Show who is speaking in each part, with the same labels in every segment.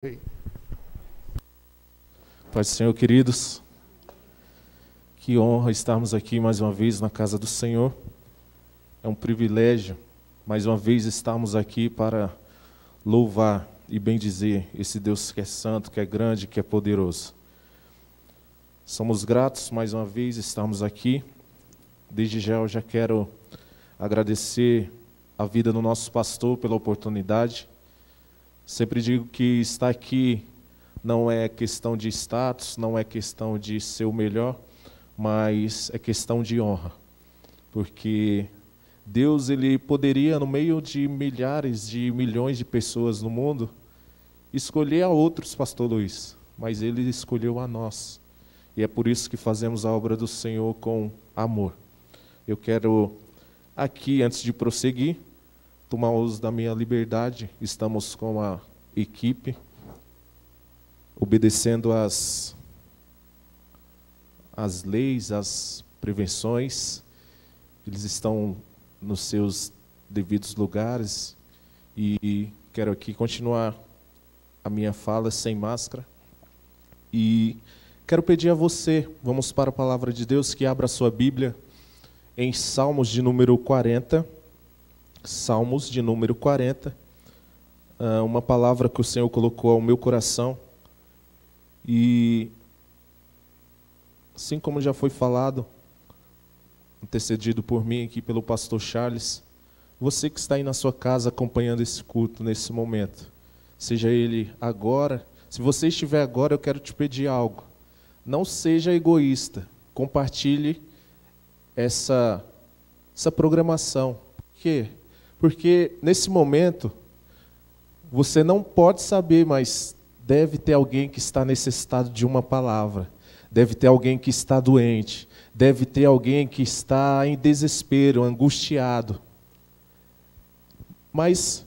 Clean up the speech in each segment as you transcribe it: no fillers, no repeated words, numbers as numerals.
Speaker 1: Pai do Senhor, queridos, que honra estarmos aqui mais uma vez na casa do Senhor. É um privilégio, mais uma vez, estarmos aqui para louvar e bendizer esse Deus que é santo, que é grande, que é poderoso. Somos gratos, mais uma vez, estarmos aqui. Desde já eu já quero agradecer a vida do nosso pastor pela oportunidade. Sempre digo que estar aqui não é questão de status, não é questão de ser o melhor, mas é questão de honra. Porque Deus, Ele poderia, no meio de milhares de milhões de pessoas no mundo, escolher a outros, pastor Luiz, mas Ele escolheu a nós. E é por isso que fazemos a obra do Senhor com amor. Eu quero aqui, antes de prosseguir, tomar uso da minha liberdade. Estamos com a equipe, obedecendo as leis, as prevenções. Eles estão nos seus devidos lugares e quero aqui continuar a minha fala sem máscara. E quero pedir a você, vamos para a palavra de Deus, que abra a sua Bíblia em Salmos de número 40. Salmos de número 40, uma palavra que o Senhor colocou ao meu coração. E, assim como já foi falado, antecedido por mim aqui pelo pastor Charles, você que está aí na sua casa acompanhando esse culto nesse momento, seja ele agora, se você estiver agora, eu quero te pedir algo. Não seja egoísta, compartilhe essa programação. Por quê? Porque nesse momento, você não pode saber, mas deve ter alguém que está necessitado de uma palavra. Deve ter alguém que está doente. Deve ter alguém que está em desespero, angustiado. Mas,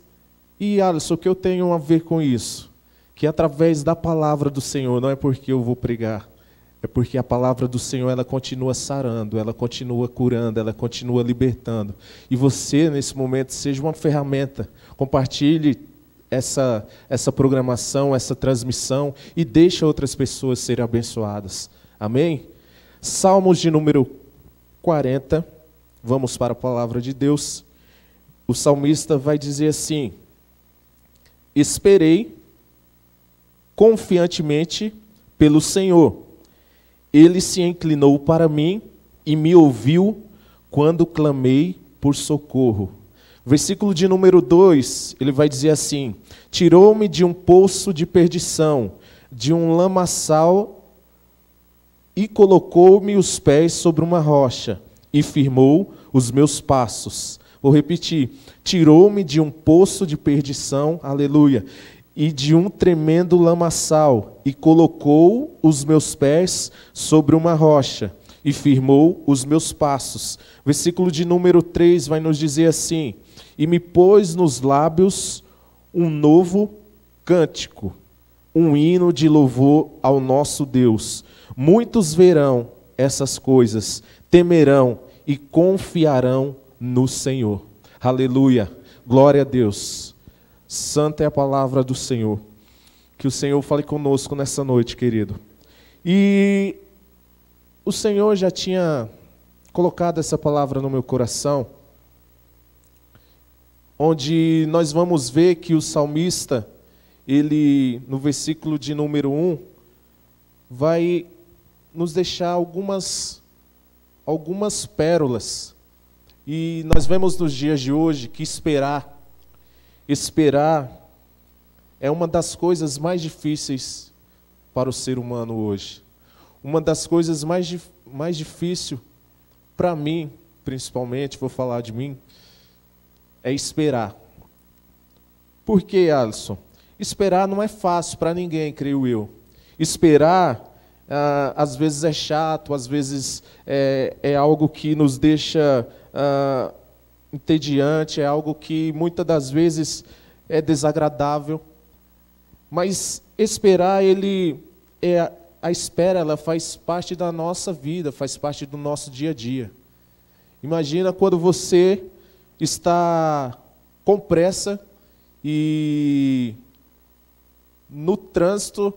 Speaker 1: e Alisson, o que eu tenho a ver com isso? Que através da palavra do Senhor, não é porque eu vou pregar, é porque a palavra do Senhor, ela continua sarando, ela continua curando, ela continua libertando. E você, nesse momento, seja uma ferramenta. Compartilhe essa programação, essa transmissão e deixe outras pessoas serem abençoadas. Amém? Salmos de número 40. Vamos para a palavra de Deus. O salmista vai dizer assim: esperei confiantemente pelo Senhor. Ele se inclinou para mim e me ouviu quando clamei por socorro. Versículo de número 2, ele vai dizer assim: tirou-me de um poço de perdição, de um lamaçal, e colocou-me os pés sobre uma rocha, e firmou os meus passos. Vou repetir: tirou-me de um poço de perdição, aleluia, e de um tremendo lamaçal, e colocou os meus pés sobre uma rocha, e firmou os meus passos. Versículo de número 3 vai nos dizer assim: e me pôs nos lábios um novo cântico, um hino de louvor ao nosso Deus. Muitos verão essas coisas, temerão e confiarão no Senhor. Aleluia, glória a Deus. Santa é a palavra do Senhor. Que o Senhor fale conosco nessa noite, querido. E o Senhor já tinha colocado essa palavra no meu coração, onde nós vamos ver que o salmista, ele, no versículo de número 1, vai nos deixar algumas pérolas. E nós vemos nos dias de hoje que esperar é uma das coisas mais difíceis para o ser humano hoje. Uma das coisas mais difíceis para mim, principalmente, vou falar de mim, é esperar. Por quê, Alisson? Esperar não é fácil para ninguém, creio eu. Esperar, às vezes é chato, às vezes é algo que nos deixa entediante, é algo que muitas das vezes é desagradável. Mas esperar, a espera, ela faz parte da nossa vida, faz parte do nosso dia a dia. Imagina quando você está com pressa e no trânsito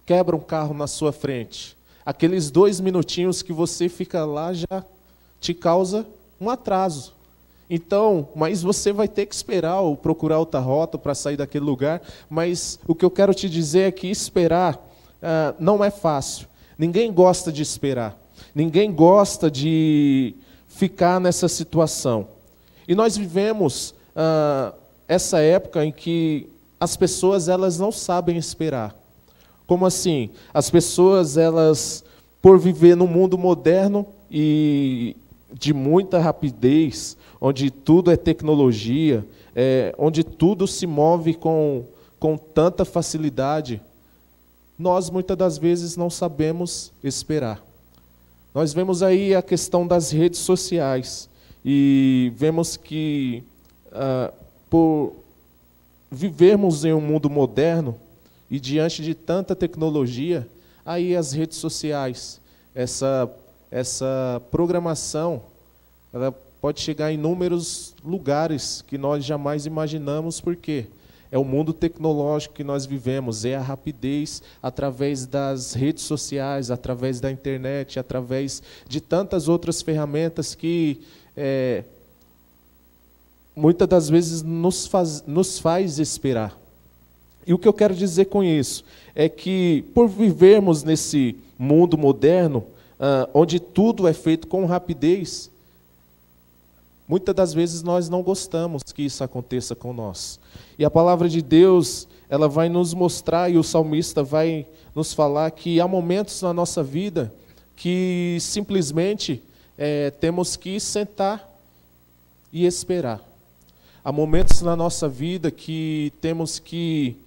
Speaker 1: quebra um carro na sua frente. Aqueles 2 minutinhos que você fica lá já te causa um atraso. Então, mas você vai ter que esperar ou procurar outra rota para sair daquele lugar. Mas o que eu quero te dizer é que esperar não é fácil. Ninguém gosta de esperar. Ninguém gosta de ficar nessa situação. E nós vivemos essa época em que as pessoas elas não sabem esperar. Como assim? As pessoas, elas, por viver num mundo moderno e de muita rapidez, onde tudo é tecnologia, onde tudo se move com tanta facilidade, nós muitas das vezes não sabemos esperar. Nós vemos aí a questão das redes sociais e vemos que, por vivermos em um mundo moderno e diante de tanta tecnologia, aí as redes sociais, essa programação, ela pode chegar em inúmeros lugares que nós jamais imaginamos, porque é o mundo tecnológico que nós vivemos, é a rapidez através das redes sociais, através da internet, através de tantas outras ferramentas que muitas das vezes nos faz esperar. E o que eu quero dizer com isso é que, por vivermos nesse mundo moderno, onde tudo é feito com rapidez, muitas das vezes nós não gostamos que isso aconteça com nós. E a palavra de Deus, ela vai nos mostrar, e o salmista vai nos falar que há momentos na nossa vida que simplesmente temos que sentar e esperar. Há momentos na nossa vida que temos que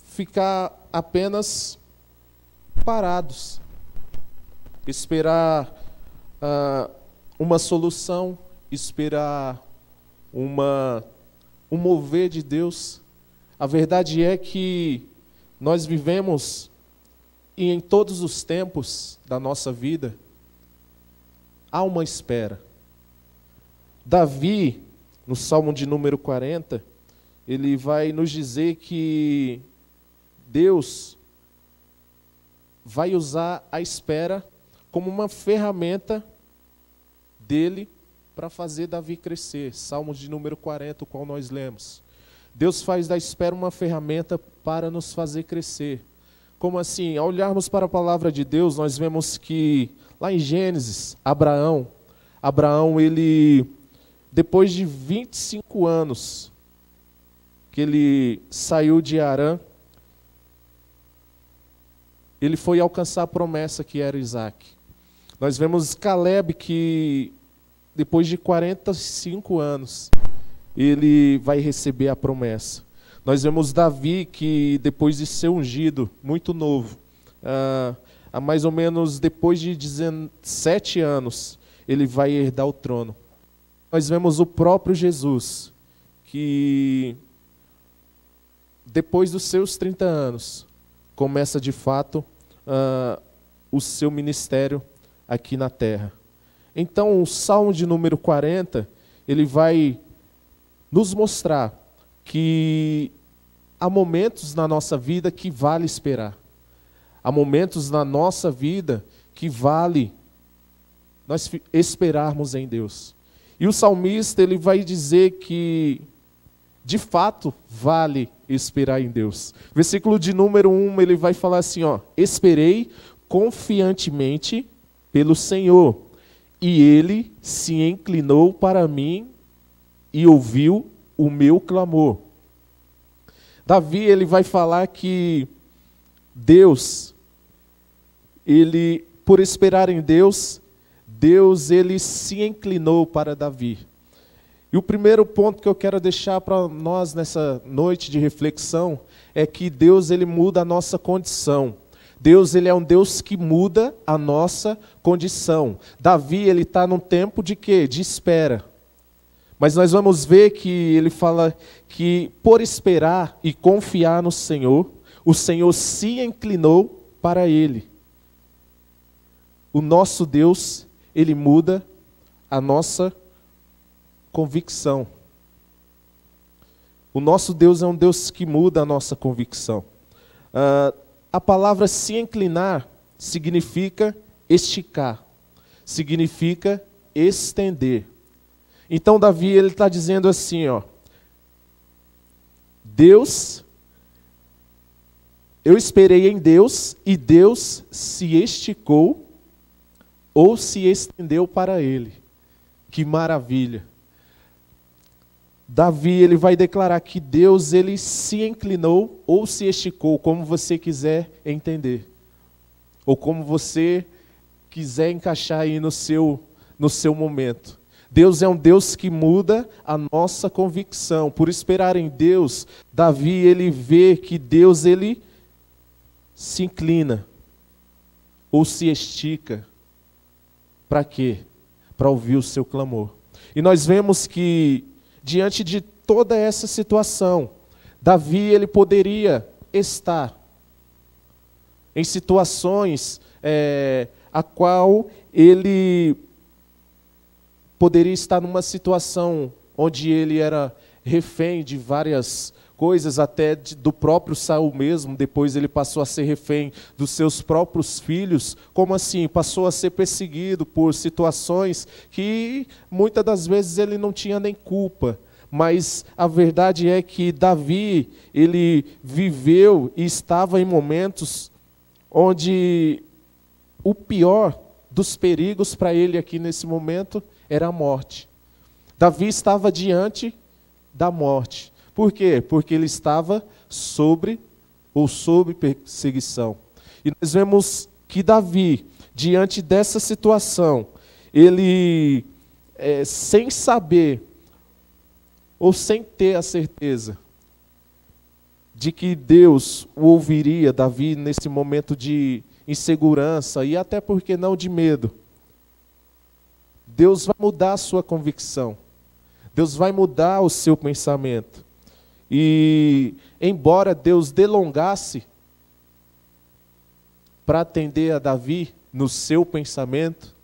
Speaker 1: ficar apenas parados, esperar uma solução, esperar um mover de Deus. A verdade é que nós vivemos, e em todos os tempos da nossa vida, há uma espera. Davi, no Salmo de número 40, ele vai nos dizer que Deus vai usar a espera como uma ferramenta dele para fazer Davi crescer. Salmo de número 40, o qual nós lemos. Deus faz da espera uma ferramenta para nos fazer crescer. Como assim? Ao olharmos para a palavra de Deus, nós vemos que, lá em Gênesis, Abraão, ele, depois de 25 anos que ele saiu de Harã, ele foi alcançar a promessa que era Isaac. Nós vemos Caleb que, depois de 45 anos, ele vai receber a promessa. Nós vemos Davi que, depois de ser ungido, muito novo, há mais ou menos depois de 17 anos, ele vai herdar o trono. Nós vemos o próprio Jesus, que depois dos seus 30 anos, começa de fato o seu ministério aqui na terra. Então, o Salmo de número 40, ele vai nos mostrar que há momentos na nossa vida que vale esperar. Há momentos na nossa vida que vale nós esperarmos em Deus. E o salmista, ele vai dizer que, de fato, vale esperar em Deus. Versículo de número 1, ele vai falar assim, esperei confiantemente pelo Senhor, e ele se inclinou para mim e ouviu o meu clamor. Davi, ele vai falar que Deus, ele, por esperar em Deus, ele se inclinou para Davi. E o primeiro ponto que eu quero deixar para nós nessa noite de reflexão é que Deus, ele muda a nossa condição. Deus, ele é um Deus que muda a nossa condição. Davi, ele está num tempo de quê? De espera. Mas nós vamos ver que ele fala que por esperar e confiar no Senhor, o Senhor se inclinou para ele. O nosso Deus, ele muda a nossa convicção. O nosso Deus é um Deus que muda a nossa convicção. A palavra se inclinar significa esticar, significa estender. Então Davi ele está dizendo assim, ó, Deus, eu esperei em Deus e Deus se esticou ou se estendeu para ele. Que maravilha! Davi ele vai declarar que Deus ele se inclinou ou se esticou, como você quiser entender. Ou como você quiser encaixar aí no seu momento. Deus é um Deus que muda a nossa convicção. Por esperar em Deus, Davi ele vê que Deus ele se inclina ou se estica. Para quê? Para ouvir o seu clamor. E nós vemos que diante de toda essa situação, Davi ele poderia estar em situações a qual ele poderia estar numa situação onde ele era refém de várias coisas, até do próprio Saul mesmo. Depois ele passou a ser refém dos seus próprios filhos. Como assim? Passou a ser perseguido por situações que muitas das vezes ele não tinha nem culpa. Mas a verdade é que Davi, ele viveu e estava em momentos onde o pior dos perigos para ele aqui nesse momento era a morte. Davi estava diante da morte. Por quê? Porque ele estava sob perseguição. E nós vemos que Davi, diante dessa situação, ele, sem saber, ou sem ter a certeza de que Deus o ouviria, Davi, nesse momento de insegurança e até porque não de medo, Deus vai mudar a sua convicção. Deus vai mudar o seu pensamento. E embora Deus delongasse para atender a Davi no seu pensamento,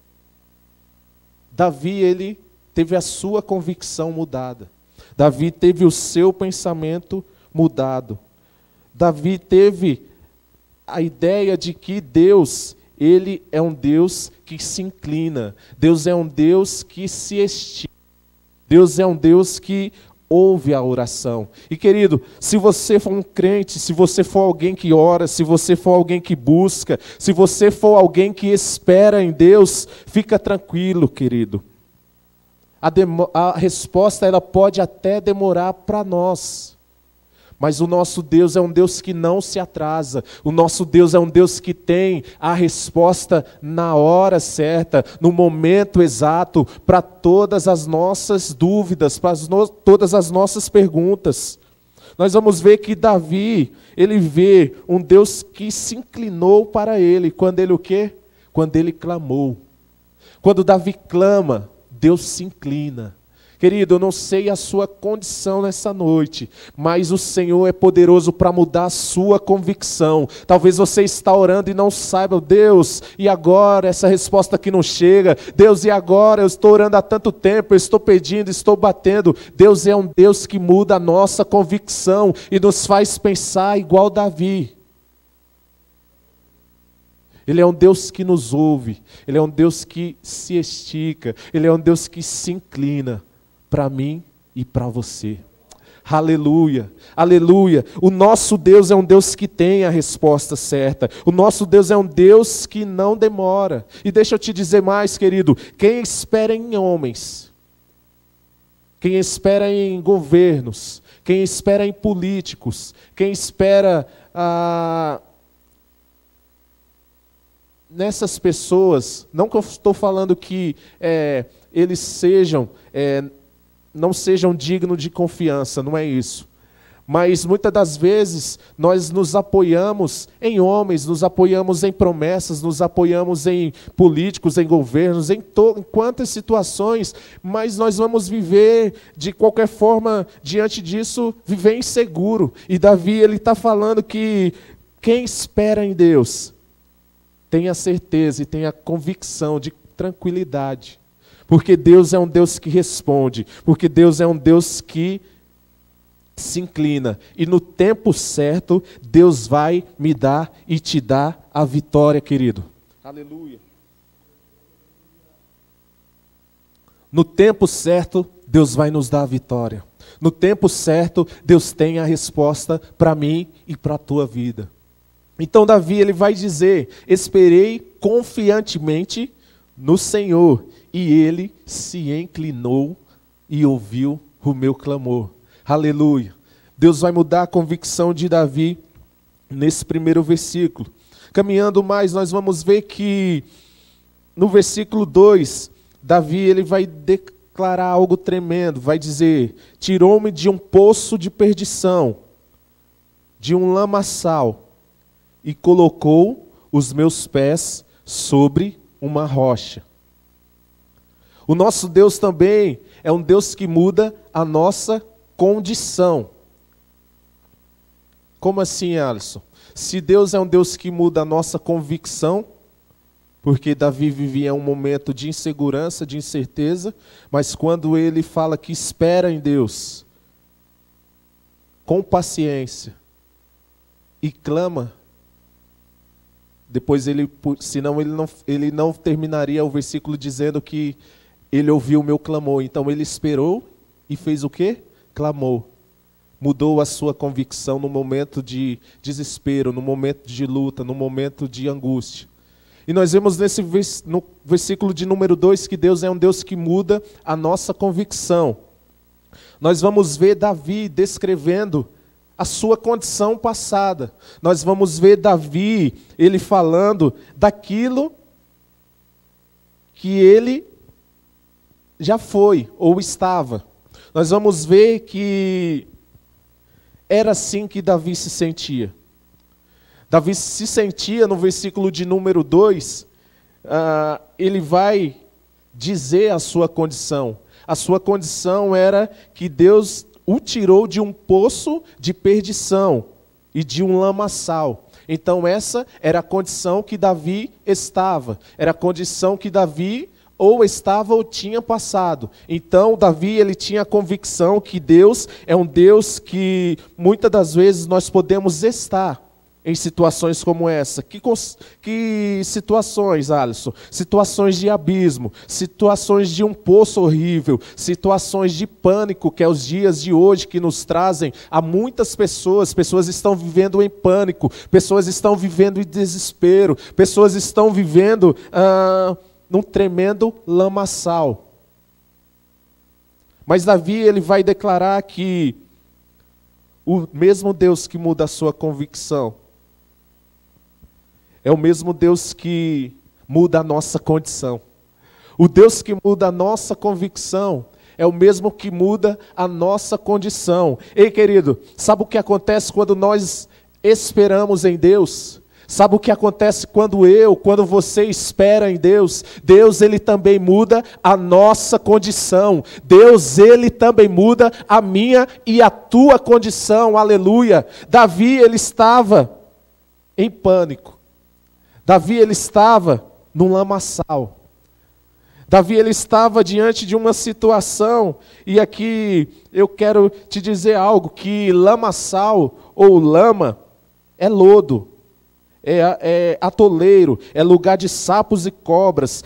Speaker 1: Davi ele teve a sua convicção mudada. Davi teve o seu pensamento mudado. Davi teve a ideia de que Deus, ele é um Deus que se inclina. Deus é um Deus que se estica. Deus é um Deus que ouve a oração. E querido, se você for um crente, se você for alguém que ora, se você for alguém que busca, se você for alguém que espera em Deus, fica tranquilo, querido. A resposta ela pode até demorar para nós, mas o nosso Deus é um Deus que não se atrasa. O nosso Deus é um Deus que tem a resposta na hora certa, no momento exato, para todas as nossas dúvidas, para todas as nossas perguntas. Nós vamos ver que Davi, ele vê um Deus que se inclinou para ele. Quando ele o quê? Quando ele clamou. Quando Davi clama, Deus se inclina. Querido, eu não sei a sua condição nessa noite, mas o Senhor é poderoso para mudar a sua convicção. Talvez você está orando e não saiba, Deus, e agora essa resposta aqui não chega. Deus, e agora? Eu estou orando há tanto tempo, eu estou pedindo, estou batendo. Deus é um Deus que muda a nossa convicção e nos faz pensar igual Davi. Ele é um Deus que nos ouve, Ele é um Deus que se estica, Ele é um Deus que se inclina para mim e para você. Aleluia, aleluia. O nosso Deus é um Deus que tem a resposta certa. O nosso Deus é um Deus que não demora. E deixa eu te dizer mais, querido, quem espera em homens, quem espera em governos, quem espera em políticos, quem espera nessas pessoas, não que eu estou falando que eles não sejam dignos de confiança, não é isso. Mas muitas das vezes nós nos apoiamos em homens, nos apoiamos em promessas, nos apoiamos em políticos, em governos, em quantas situações, mas nós vamos viver de qualquer forma, diante disso, viver inseguro. E Davi ele está falando que quem espera em Deus tenha certeza e tenha convicção de tranquilidade. Porque Deus é um Deus que responde. Porque Deus é um Deus que se inclina. E no tempo certo, Deus vai me dar e te dar a vitória, querido. Aleluia. No tempo certo, Deus vai nos dar a vitória. No tempo certo, Deus tem a resposta para mim e para a tua vida. Então Davi, ele vai dizer: esperei confiantemente no Senhor, e ele se inclinou e ouviu o meu clamor. Aleluia. Deus vai mudar a convicção de Davi nesse primeiro versículo. Caminhando mais, nós vamos ver que no versículo 2, Davi, ele vai declarar algo tremendo, vai dizer: tirou-me de um poço de perdição, de um lamaçal, e colocou os meus pés sobre uma rocha. O nosso Deus também é um Deus que muda a nossa condição. Como assim, Alisson? Se Deus é um Deus que muda a nossa convicção, porque Davi vivia um momento de insegurança, de incerteza, mas quando ele fala que espera em Deus, com paciência, e clama, depois senão ele não terminaria o versículo dizendo que ele ouviu o meu clamor. Então ele esperou e fez o quê? Clamou. Mudou a sua convicção no momento de desespero, no momento de luta, no momento de angústia. E nós vemos no versículo de número 2 que Deus é um Deus que muda a nossa convicção. Nós vamos ver Davi descrevendo a sua condição passada. Nós vamos ver Davi, ele falando daquilo que ele já foi ou estava. Nós vamos ver que era assim que Davi se sentia. Davi se sentia, no versículo de número 2, ele vai dizer a sua condição. A sua condição era que Deus o tirou de um poço de perdição e de um lamaçal. Então essa era a condição que Davi estava. Era a condição que Davi ou estava ou tinha passado. Então Davi, ele tinha a convicção que Deus é um Deus que muitas das vezes nós podemos estar em situações como essa. Que situações, Alisson? Situações de abismo, situações de um poço horrível, situações de pânico, que é os dias de hoje que nos trazem a muitas pessoas. Pessoas estão vivendo em pânico, pessoas estão vivendo em desespero, pessoas estão vivendo num tremendo lamaçal. Mas Davi, ele vai declarar que o mesmo Deus que muda a sua convicção é o mesmo Deus que muda a nossa condição. O Deus que muda a nossa convicção é o mesmo que muda a nossa condição. Ei, querido, sabe o que acontece quando nós esperamos em Deus? Sabe o que acontece quando você espera em Deus? Deus, ele também muda a nossa condição. Deus, ele também muda a minha e a tua condição. Aleluia. Davi, ele estava em pânico. Davi, ele estava num lamaçal. Davi, ele estava diante de uma situação, e aqui eu quero te dizer algo, que lamaçal ou lama é lodo. É atoleiro, é lugar de sapos e cobras,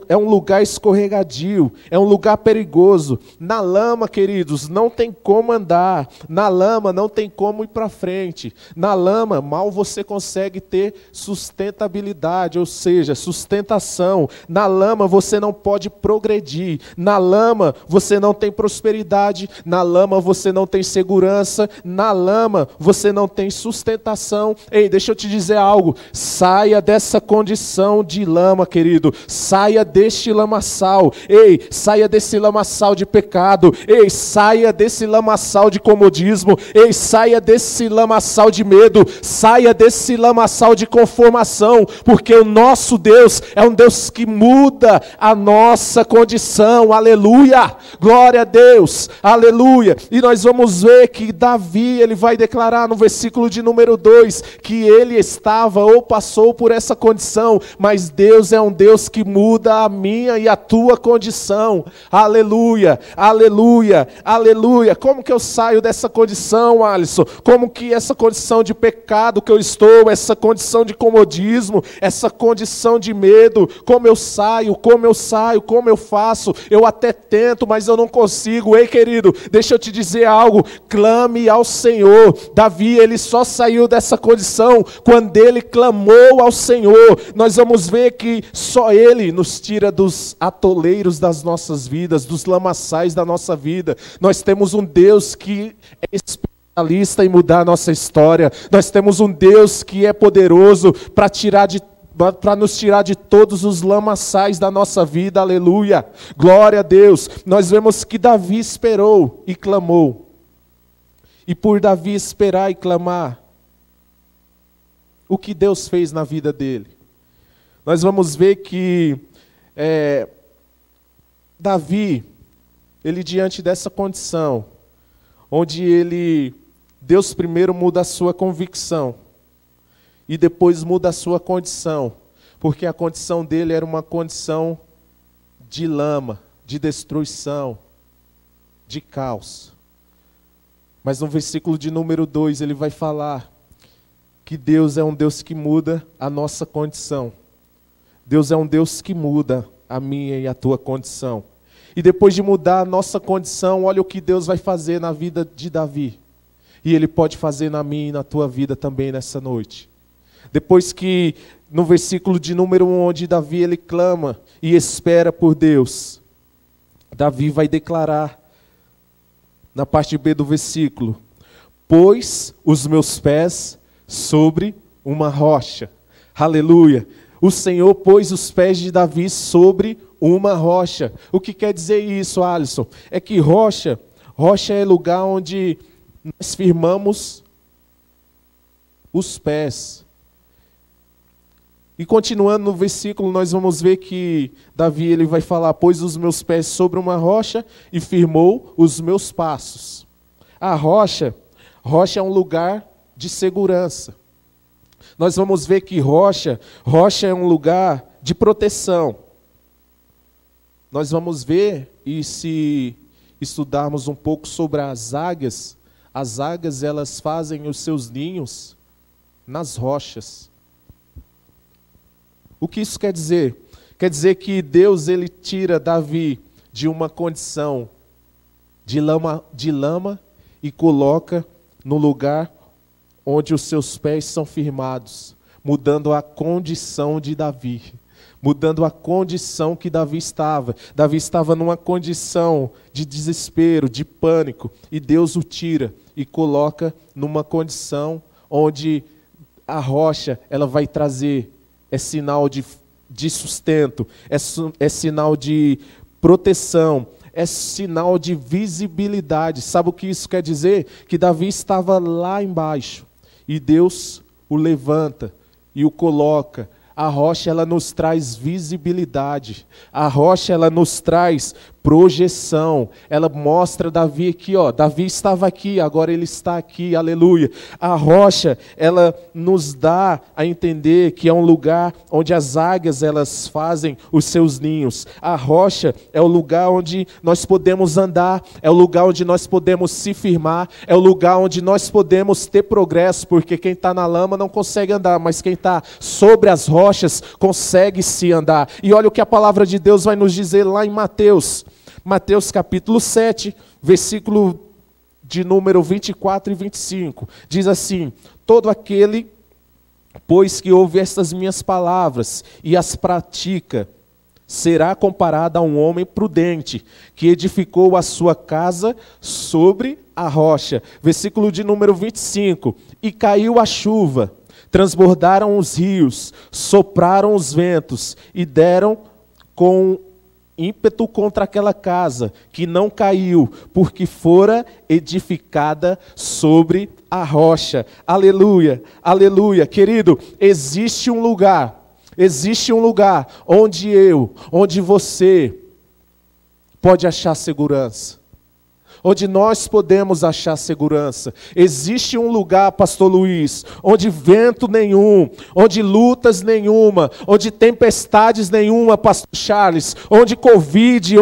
Speaker 1: é um lugar escorregadio, é um lugar perigoso. Na lama, queridos, não tem como andar, na lama não tem como ir para frente, na lama mal você consegue ter sustentabilidade, ou seja, sustentação. Na lama você não pode progredir, na lama você não tem prosperidade, na lama você não tem segurança, na lama você não tem sustentação. Ei, deixa eu te dizer algo. Saia dessa condição de lama, querido. Saia deste lamaçal. Ei, saia desse lamaçal de pecado. Ei, saia desse lamaçal de comodismo. Ei, saia desse lamaçal de medo. Saia desse lamaçal de conformação, porque o nosso Deus é um Deus que muda a nossa condição. Aleluia! Glória a Deus! Aleluia! E nós vamos ver que Davi, ele vai declarar no versículo de número 2, que ele estava estava ou passou por essa condição, mas Deus é um Deus que muda a minha e a tua condição. Aleluia, aleluia, aleluia. Como que eu saio dessa condição, Alisson? Como que essa condição de pecado que eu estou, essa condição de comodismo, essa condição de medo, como eu saio, como eu faço? Eu até tento, mas eu não consigo. Ei, querido, deixa eu te dizer algo, clame ao Senhor. Davi, ele só saiu dessa condição quando ele clamou ao Senhor. Nós vamos ver que só Ele nos tira dos atoleiros das nossas vidas, dos lamaçais da nossa vida. Nós temos um Deus que é especialista em mudar a nossa história. Nós temos um Deus que é poderoso para nos tirar de todos os lamaçais da nossa vida. Aleluia, glória a Deus. Nós vemos que Davi esperou e clamou. E por Davi esperar e clamar, o que Deus fez na vida dele? Nós vamos ver que Davi, ele diante dessa condição, onde Deus primeiro muda a sua convicção, e depois muda a sua condição, porque a condição dele era uma condição de lama, de destruição, de caos. Mas no versículo de número 2 ele vai falar que Deus é um Deus que muda a nossa condição. Deus é um Deus que muda a minha e a tua condição. E depois de mudar a nossa condição, olha o que Deus vai fazer na vida de Davi. E Ele pode fazer na minha e na tua vida também nessa noite. Depois que, no versículo de número 1, onde Davi ele clama e espera por Deus, Davi vai declarar, na parte B do versículo, pôs os meus pés sobre uma rocha. Aleluia. O Senhor pôs os pés de Davi sobre uma rocha. O que quer dizer isso, Alisson? É que rocha é lugar onde nós firmamos os pés. E continuando no versículo, nós vamos ver que Davi ele vai falar, pôs os meus pés sobre uma rocha e firmou os meus passos. A rocha é um lugar de segurança. Nós vamos ver que rocha é um lugar de proteção. Nós vamos ver, e se estudarmos um pouco sobre as águias elas fazem os seus ninhos nas rochas. O que isso quer dizer? Quer dizer que Deus ele tira Davi de uma condição de lama e coloca no lugar onde os seus pés são firmados, mudando a condição de Davi, mudando a condição que Davi estava. Davi estava numa condição de desespero, de pânico, e Deus o tira e coloca numa condição onde a rocha ela vai trazer, é sinal de sustento, é sinal de proteção, é sinal de visibilidade. Sabe o que isso quer dizer? Que Davi estava lá embaixo e Deus o levanta e o coloca. A rocha ela nos traz visibilidade, a rocha ela nos traz projeção, ela mostra Davi aqui, ó, Davi estava aqui, agora ele está aqui, aleluia. A rocha ela nos dá a entender que é um lugar onde as águias elas fazem os seus ninhos. A rocha é o lugar onde nós podemos andar, é o lugar onde nós podemos se firmar, é o lugar onde nós podemos ter progresso, porque quem está na lama não consegue andar, mas quem está sobre as rochas consegue se andar. E olha o que a palavra de Deus vai nos dizer lá em Mateus capítulo 7, versículo de número 24 e 25. Diz assim: todo aquele, pois que ouve estas minhas palavras e as pratica, será comparado a um homem prudente, que edificou a sua casa sobre a rocha. Versículo de número 25. E caiu a chuva, transbordaram os rios, sopraram os ventos e deram com ímpeto contra aquela casa, que não caiu, porque fora edificada sobre a rocha. Aleluia, aleluia. Querido, existe um lugar onde você pode achar segurança, onde nós podemos achar segurança. Existe um lugar, pastor Luiz, onde vento nenhum, onde lutas nenhuma, onde tempestades nenhuma, pastor Charles, onde Covid,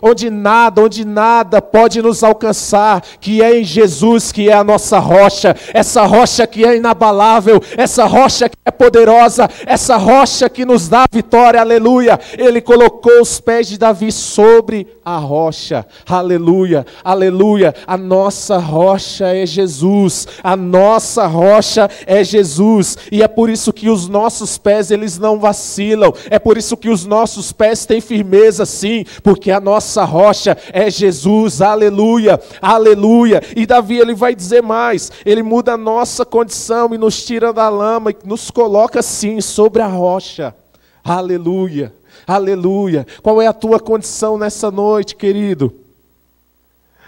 Speaker 1: onde nada pode nos alcançar, que é em Jesus, que é a nossa rocha, essa rocha que é inabalável, essa rocha que é poderosa, essa rocha que nos dá vitória, aleluia. Ele colocou os pés de Davi sobre a rocha, aleluia, aleluia. A nossa rocha é Jesus, a nossa rocha é Jesus, e é por isso que os nossos pés, eles não vacilam, é por isso que os nossos pés têm firmeza sim, porque a nossa rocha é Jesus, aleluia, aleluia. E Davi, ele vai dizer mais, ele muda a nossa condição e nos tira da lama e nos coloca sim sobre a rocha, aleluia, aleluia. Qual é a tua condição nessa noite, querido?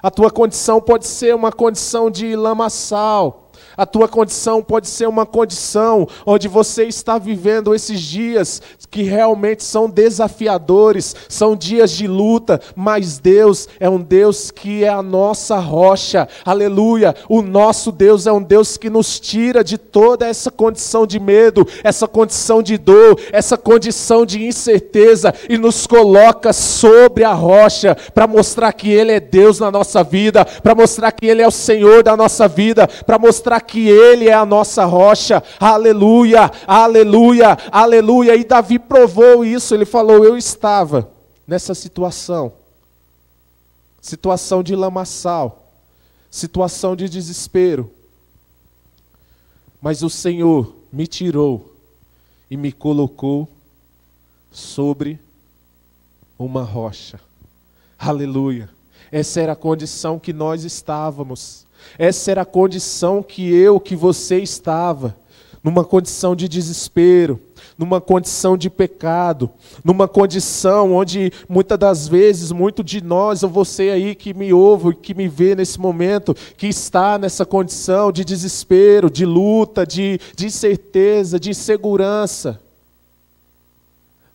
Speaker 1: A tua condição pode ser uma condição de lamaçal. A tua condição pode ser uma condição onde você está vivendo esses dias que realmente são desafiadores, são dias de luta, mas Deus é um Deus que é a nossa rocha, aleluia. O nosso Deus é um Deus que nos tira de toda essa condição de medo, essa condição de dor, essa condição de incerteza e nos coloca sobre a rocha para mostrar que Ele é Deus na nossa vida, para mostrar que Ele é o Senhor da nossa vida, para mostrar que Ele é a nossa rocha, aleluia, aleluia, aleluia. E Davi provou isso, ele falou, eu estava nessa situação de lamaçal, situação de desespero, mas o Senhor me tirou e me colocou sobre uma rocha, aleluia. Essa era a condição que nós estávamos. Essa era a condição que você estava, numa condição de desespero, numa condição de pecado, numa condição onde muitas das vezes, muito de nós, ou você aí que me ouve, que me vê nesse momento, que está nessa condição de desespero, de luta, de incerteza, de insegurança.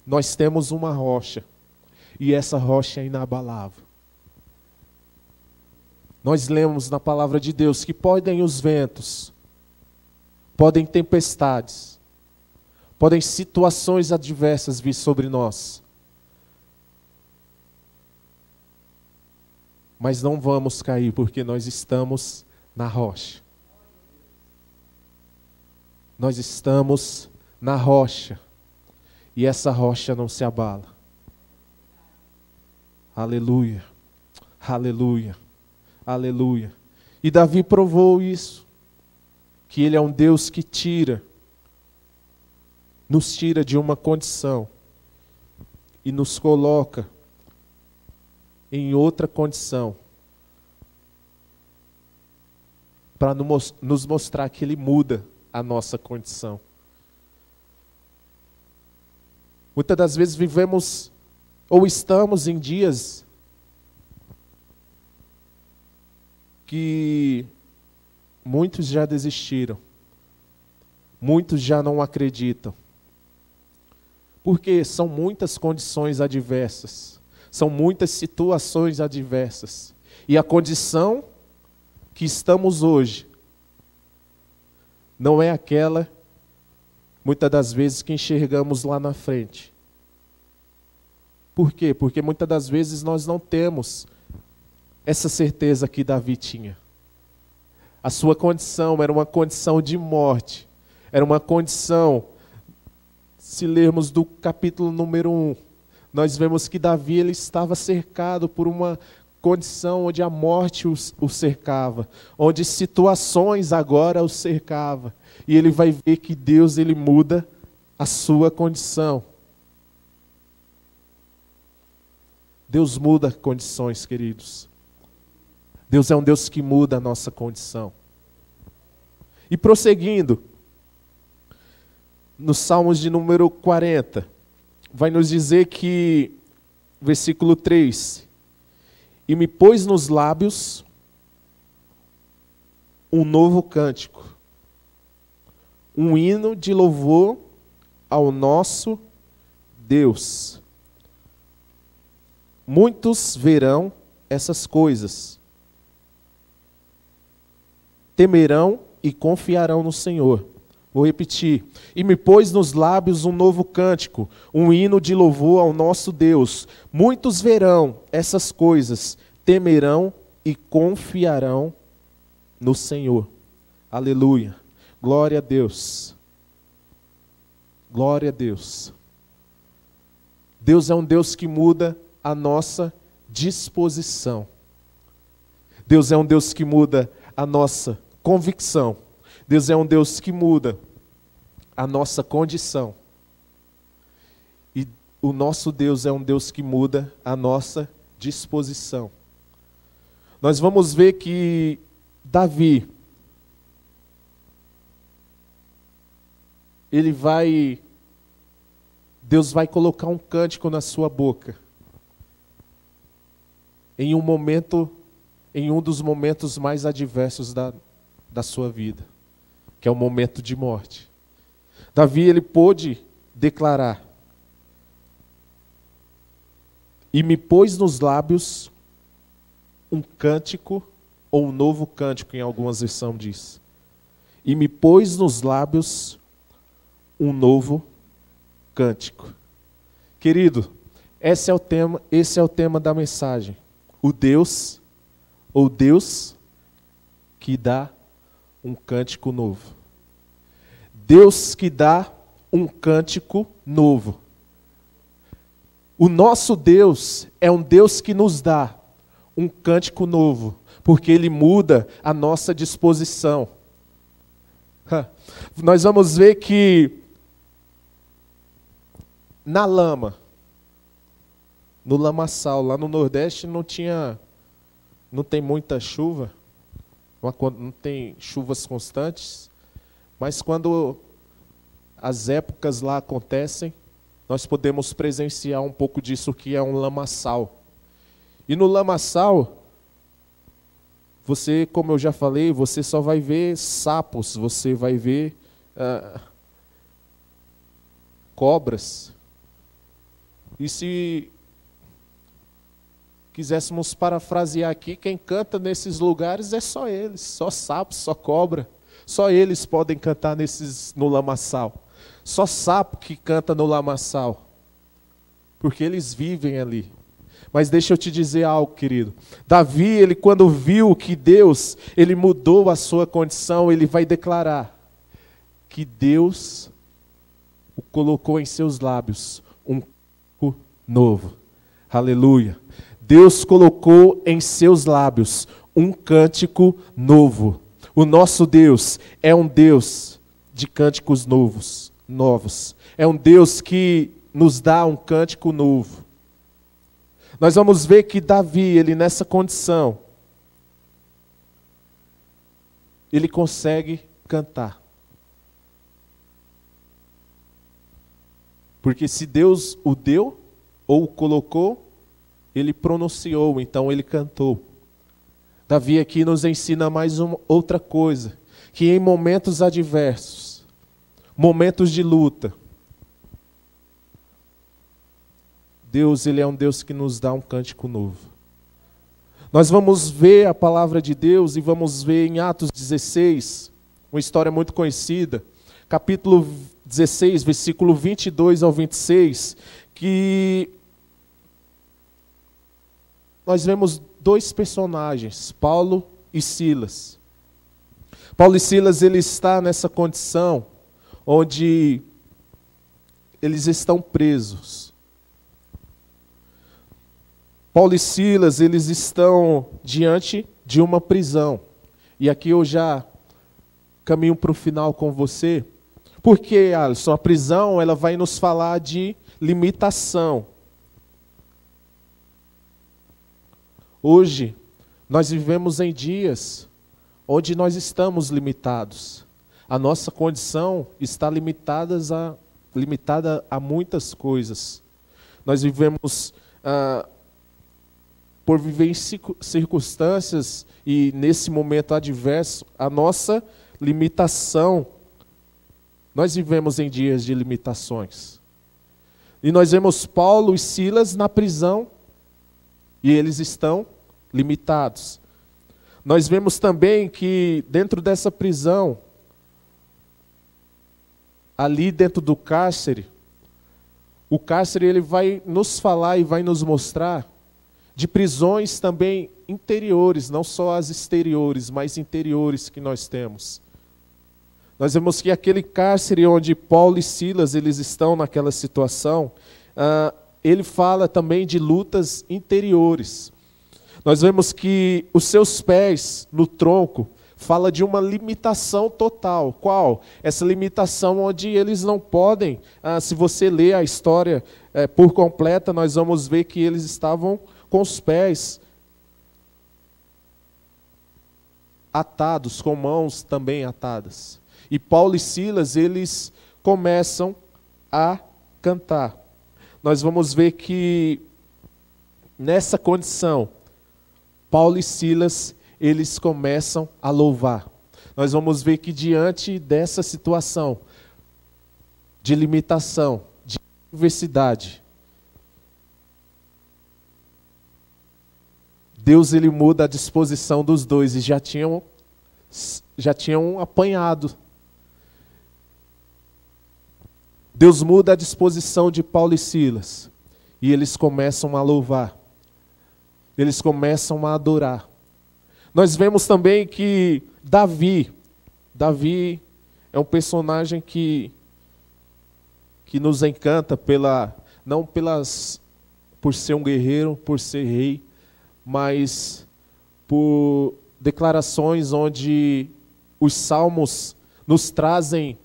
Speaker 1: Nós temos uma rocha, e essa rocha é inabalável. Nós lemos na palavra de Deus que podem os ventos, podem tempestades, podem situações adversas vir sobre nós, mas não vamos cair porque nós estamos na rocha. Nós estamos na rocha e essa rocha não se abala. Aleluia, aleluia. Aleluia. E Davi provou isso, que Ele é um Deus que nos tira de uma condição e nos coloca em outra condição, para nos mostrar que Ele muda a nossa condição. Muitas das vezes vivemos ou estamos em dias que muitos já desistiram, muitos já não acreditam, porque são muitas condições adversas, são muitas situações adversas, e a condição que estamos hoje não é aquela, muitas das vezes, que enxergamos lá na frente. Por quê? Porque muitas das vezes nós não temos essa certeza que Davi tinha. A sua condição era uma condição de morte. Era uma condição, se lermos do capítulo número 1, nós vemos que Davi ele estava cercado por uma condição onde a morte o cercava, onde situações agora o cercava. E ele vai ver que Deus ele muda a sua condição. Deus muda condições, queridos. Deus é um Deus que muda a nossa condição. E prosseguindo, no Salmos de número 40, vai nos dizer que, versículo 3, e me pôs nos lábios um novo cântico, um hino de louvor ao nosso Deus. Muitos verão essas coisas temerão e confiarão no Senhor. Vou repetir. E me pôs nos lábios um novo cântico, um hino de louvor ao nosso Deus. Muitos verão essas coisas, temerão e confiarão no Senhor. Aleluia. Glória a Deus. Glória a Deus. Deus é um Deus que muda a nossa disposição. Deus é um Deus que muda a nossa convicção. Deus é um Deus que muda a nossa condição. E o nosso Deus é um Deus que muda a nossa disposição. Nós vamos ver que Davi, Deus vai colocar um cântico na sua boca. Em um dos momentos mais adversos da sua vida, que é o momento de morte. Davi, ele pôde declarar: e me pôs nos lábios um cântico, ou um novo cântico, em algumas versões diz. E me pôs nos lábios um novo cântico. Querido, esse é o tema da mensagem. O Deus que dá um cântico novo. Deus que dá um cântico novo. O nosso Deus é um Deus que nos dá um cântico novo, porque Ele muda a nossa disposição. Nós vamos ver que na lama, no lamaçal, lá no Nordeste não tem muita chuva, não tem chuvas constantes, mas quando as épocas lá acontecem, nós podemos presenciar um pouco disso que é um lamaçal. E no lamaçal, você, como eu já falei, você só vai ver sapos, você vai ver cobras. E se quiséssemos parafrasear aqui, quem canta nesses lugares é só eles, só sapos, só cobra. Só eles podem cantar no lamaçal. Só sapo que canta no lamaçal. Porque eles vivem ali. Mas deixa eu te dizer algo, querido. Davi, ele quando viu que Deus, ele mudou a sua condição, ele vai declarar que Deus o colocou em seus lábios um cântico novo. Aleluia. Deus colocou em seus lábios um cântico novo. O nosso Deus é um Deus de cânticos novos. É um Deus que nos dá um cântico novo. Nós vamos ver que Davi, ele nessa condição, ele consegue cantar. Porque se Deus o deu, ou o colocou, ele pronunciou, então ele cantou. Davi aqui nos ensina mais outra coisa, que em momentos adversos, momentos de luta, Deus, ele é um Deus que nos dá um cântico novo. Nós vamos ver a palavra de Deus e vamos ver em Atos 16, uma história muito conhecida, capítulo 16, versículo 22 ao 26, que nós vemos dois personagens, Paulo e Silas. Paulo e Silas, ele está nessa condição onde eles estão presos. Paulo e Silas, eles estão diante de uma prisão. E aqui eu já caminho para o final com você. Porque, Alisson, a prisão ela vai nos falar de limitação. Hoje, nós vivemos em dias onde nós estamos limitados. A nossa condição está limitada a muitas coisas. Nós vivemos, por viver em circunstâncias e nesse momento adverso, a nossa limitação, nós vivemos em dias de limitações. E nós vemos Paulo e Silas na prisão, e eles estão limitados. Nós vemos também que dentro dessa prisão, ali dentro do cárcere, o cárcere ele vai nos falar e vai nos mostrar de prisões também interiores, não só as exteriores, mas interiores que nós temos. Nós vemos que aquele cárcere onde Paulo e Silas eles estão naquela situação, ele fala também de lutas interiores. Nós vemos que os seus pés no tronco fala de uma limitação total. Qual? Essa limitação onde eles não podem, se você ler a história por completa, nós vamos ver que eles estavam com os pés atados, com mãos também atadas. E Paulo e Silas, eles começam a cantar. Nós vamos ver que nessa condição, Paulo e Silas, eles começam a louvar. Nós vamos ver que diante dessa situação de limitação, de adversidade, Deus ele muda a disposição dos dois e já tinham apanhado. Deus muda a disposição de Paulo e Silas e eles começam a louvar. Eles começam a adorar. Nós vemos também que Davi é um personagem que nos encanta por ser um guerreiro, por ser rei, mas por declarações onde os salmos nos trazem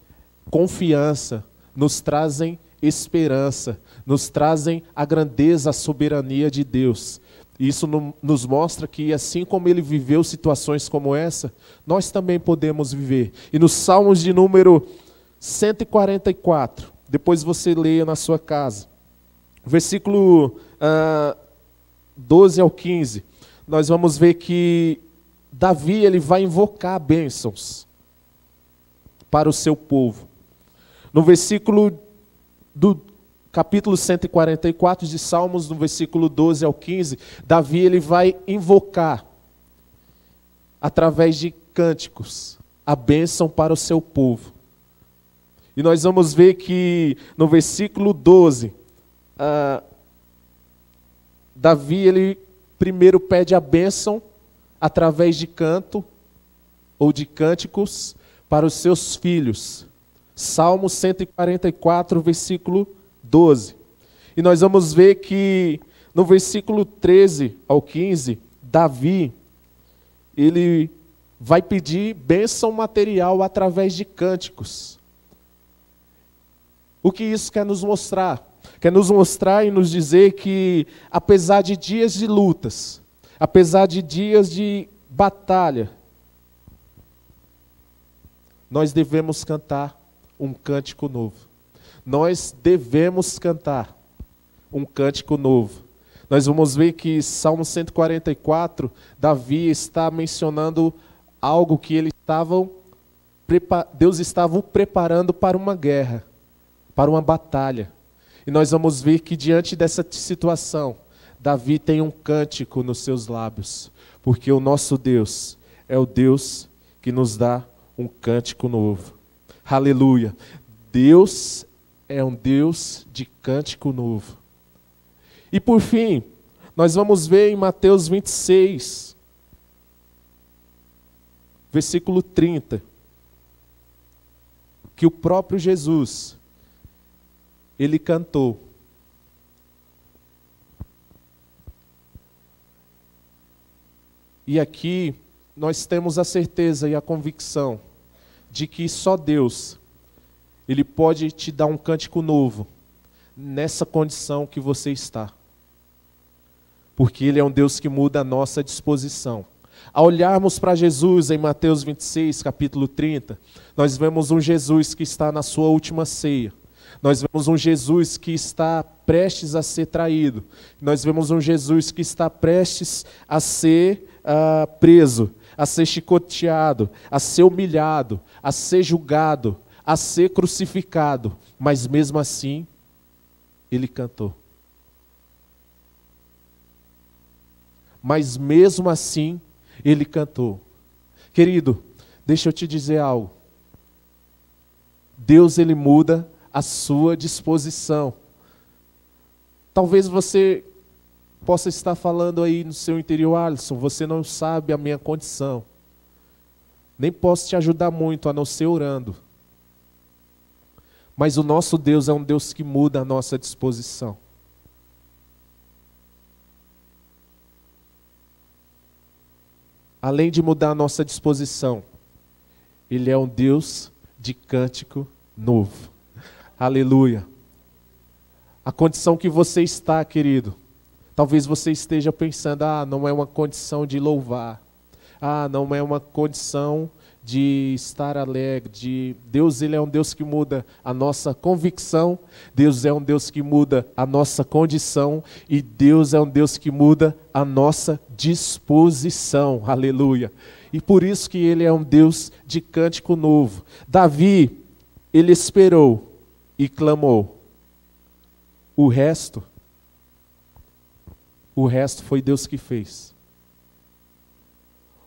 Speaker 1: confiança, nos trazem esperança, nos trazem a grandeza, a soberania de Deus. Isso nos mostra que assim como ele viveu situações como essa, nós também podemos viver. E nos Salmos de número 144, depois você leia na sua casa, versículo 12 ao 15, nós vamos ver que Davi ele vai invocar bênçãos para o seu povo. No versículo do capítulo 144 de Salmos, no versículo 12 ao 15, Davi ele vai invocar, através de cânticos, a bênção para o seu povo. E nós vamos ver que no versículo 12, Davi ele primeiro pede a bênção através de canto ou de cânticos para os seus filhos. Salmo 144, versículo 12. E nós vamos ver que no versículo 13 ao 15, Davi, ele vai pedir bênção material através de cânticos. O que isso quer nos mostrar? Quer nos mostrar e nos dizer que, apesar de dias de lutas, apesar de dias de batalha, nós devemos cantar um cântico novo. Nós devemos cantar um cântico novo. Nós vamos ver que Salmo 144, Davi está mencionando algo que Deus estava o preparando para uma guerra, para uma batalha. E nós vamos ver que diante dessa situação, Davi tem um cântico nos seus lábios, porque o nosso Deus é o Deus que nos dá um cântico novo. Aleluia! Deus é um Deus de cântico novo. E por fim, nós vamos ver em Mateus 26, versículo 30, que o próprio Jesus, ele cantou. E aqui nós temos a certeza e a convicção de que só Deus, ele pode te dar um cântico novo nessa condição que você está. Porque ele é um Deus que muda a nossa disposição. Ao olharmos para Jesus em Mateus 26, capítulo 30, nós vemos um Jesus que está na sua última ceia. Nós vemos um Jesus que está prestes a ser traído. Nós vemos um Jesus que está prestes a ser preso, a ser chicoteado, a ser humilhado, a ser julgado, a ser crucificado. Mas mesmo assim, ele cantou. Mas mesmo assim, ele cantou. Querido, deixa eu te dizer algo. Deus, ele muda a sua disposição. Talvez você possa estar falando aí no seu interior: Alisson, você não sabe a minha condição. Nem posso te ajudar muito, a não ser orando. Mas o nosso Deus é um Deus que muda a nossa disposição. Além de mudar a nossa disposição, Ele é um Deus de cântico novo. Aleluia. A condição que você está, querido, talvez você esteja pensando: não é uma condição de louvar. Não é uma condição de estar alegre. Deus, ele é um Deus que muda a nossa convicção. Deus é um Deus que muda a nossa condição. E Deus é um Deus que muda a nossa disposição. Aleluia. E por isso que ele é um Deus de cântico novo. Davi, ele esperou e clamou. O resto foi Deus que fez.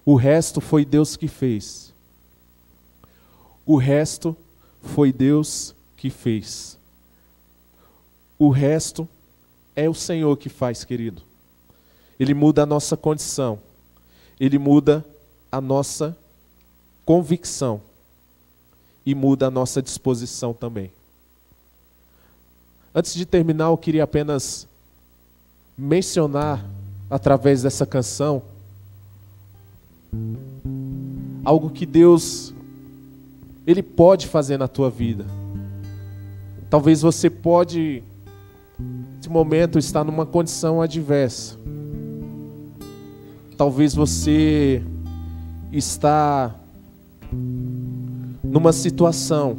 Speaker 1: O resto foi Deus que fez. O resto foi Deus que fez. O resto é o Senhor que faz, querido. Ele muda a nossa condição. Ele muda a nossa convicção. E muda a nossa disposição também. Antes de terminar, eu queria apenas mencionar, através dessa canção, algo que Deus, Ele pode fazer na tua vida. Talvez você pode, nesse momento, estar numa condição adversa. Talvez você está numa situação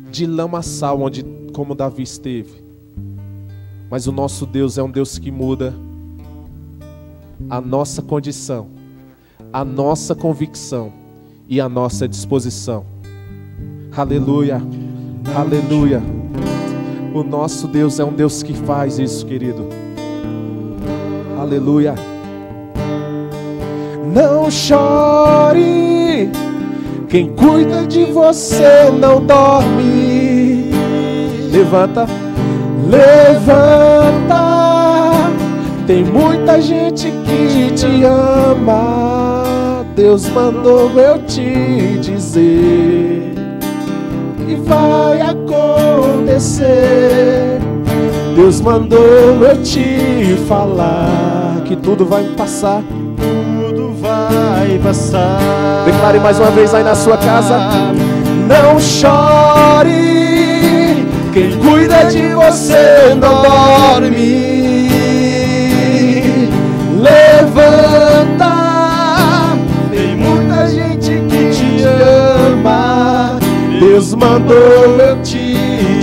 Speaker 1: de lamaçal, como Davi esteve. Mas o nosso Deus é um Deus que muda a nossa condição, a nossa convicção e a nossa disposição. Aleluia, aleluia. O nosso Deus é um Deus que faz isso, querido. Aleluia. Não chore, quem cuida de você não dorme. Levanta, levanta, tem muita gente que te ama. Deus mandou eu te dizer que vai acontecer. Deus mandou eu te falar que tudo vai passar.
Speaker 2: Tudo vai passar.
Speaker 1: Declare mais uma vez aí na sua casa. Não chore, quem cuida de você não dorme. Levanta, tem muita gente que te ama. Deus mandou eu te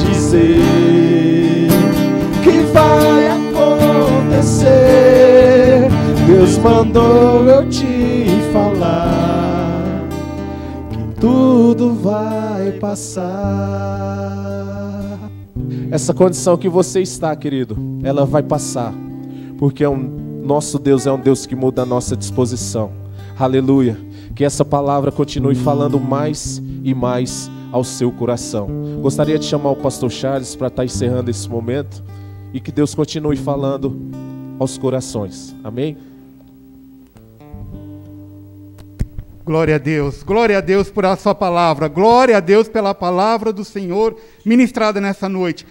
Speaker 1: dizer que vai acontecer. Deus mandou eu te falar que tudo vai passar. Essa condição que você está, querido, ela vai passar, porque nosso Deus é um Deus que muda a nossa disposição. Aleluia. Que essa palavra continue falando mais e mais ao seu coração. Gostaria de chamar o pastor Charles para estar encerrando esse momento e que Deus continue falando aos corações. Amém?
Speaker 2: Glória a Deus por a sua palavra. Glória a Deus pela palavra do Senhor ministrada nessa noite.